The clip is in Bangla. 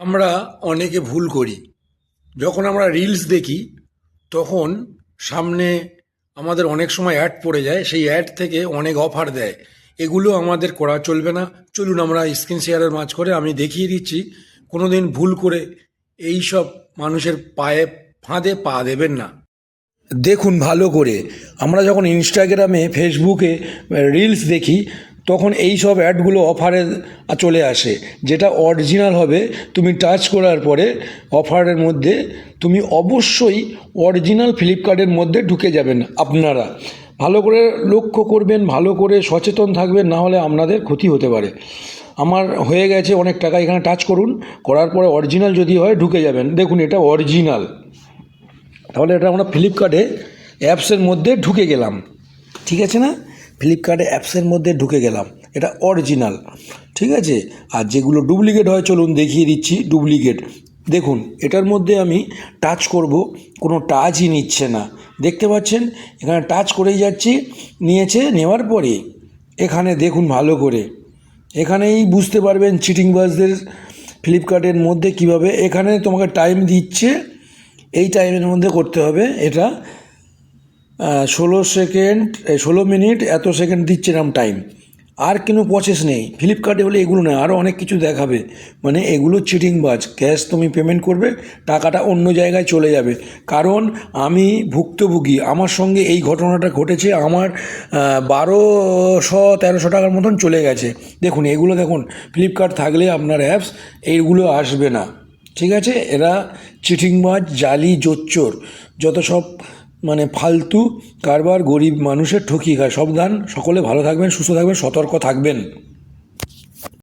আমরা অনেকে ভুল করি। যখন আমরা রিলস দেখি তখন সামনে আমাদের অনেক সময় অ্যাড পড়ে যায়, সেই অ্যাড থেকে অনেক অফার দেয়। এগুলো আমাদের করা চলবে না। চলুন আমরা স্ক্রিন শেয়ারের মাঝ করে আমি দেখিয়ে দিচ্ছি। কোনোদিন ভুল করে এই সব মানুষের ফাঁদে পা দেবেন না। দেখুন ভালো করে, আমরা যখন ইনস্টাগ্রামে ফেসবুকে রিলস দেখি তখন এই সব অ্যাডগুলো অফারে চলে আসে। যেটা অরিজিনাল হবে, তুমি টাচ করার পরে অফারের মধ্যে তুমি অবশ্যই অরিজিনাল ফ্লিপকার্টের মধ্যে ঢুকে যাবেন। আপনারা ভালো করে লক্ষ্য করবেন, ভালো করে সচেতন থাকবেন, না হলে আপনাদের ক্ষতি হতে পারে। আমার হয়ে গেছে অনেক টাকা। এখানে টাচ করুন, করার পরে অরিজিনাল যদি হয় ঢুকে যাবেন। দেখুন এটা অরিজিনাল। তাহলে এটা আমরা ফ্লিপকার্টে অ্যাপসের মধ্যে ঢুকে গেলাম, ঠিক আছে না? ফ্লিপকার্টে অ্যাপসের মধ্যে ঢুকে গেলাম, এটা অরিজিনাল, ঠিক আছে। আর যেগুলো ডুপ্লিকেট হয় চলুন দেখিয়ে দিচ্ছি। ডুপ্লিকেট দেখুন, এটার মধ্যে আমি টাচ করব, কোনো টাচই নিচ্ছে না। দেখতে পাচ্ছেন এখানে টাচ করেই যাচ্ছি, নেওয়ার পরে এখানে দেখুন ভালো করে, এখানেই বুঝতে পারবেন চিটিংবাজদের ফ্লিপকার্টের মধ্যে কিভাবে। এখানে তোমাকে টাইম দিচ্ছে, এই টাইমের মধ্যে করতে হবে। এটা 16 মিনিট এত সেকেন্ড দিচ্ছে এরকম টাইম। আর কোনো প্রসেস নেই ফ্লিপকার্টে বলে, এগুলো না, আরও অনেক কিছু দেখাবে। মানে এগুলো চিটিংবাজ। ক্যাশ তুমি পেমেন্ট করবে, টাকাটা অন্য জায়গায় চলে যাবে। কারণ আমি ভুক্তভোগী, আমার সঙ্গে এই ঘটনাটা ঘটেছে। আমার 1200-1300 টাকার মতন চলে গেছে। দেখুন এগুলো দেখুন, ফ্লিপকার্ট থাকলে আপনার অ্যাপস এইগুলো আসবে না, ঠিক আছে। এরা চিটিংবাজ, জালি, জোচ্চোর, যত সব মানে ফালতু কারবার, গরিব মানুষের ঠকি খায়। সাবধান, সকলে ভালো থাকবেন, সুস্থ থাকবেন, সতর্ক থাকবেন।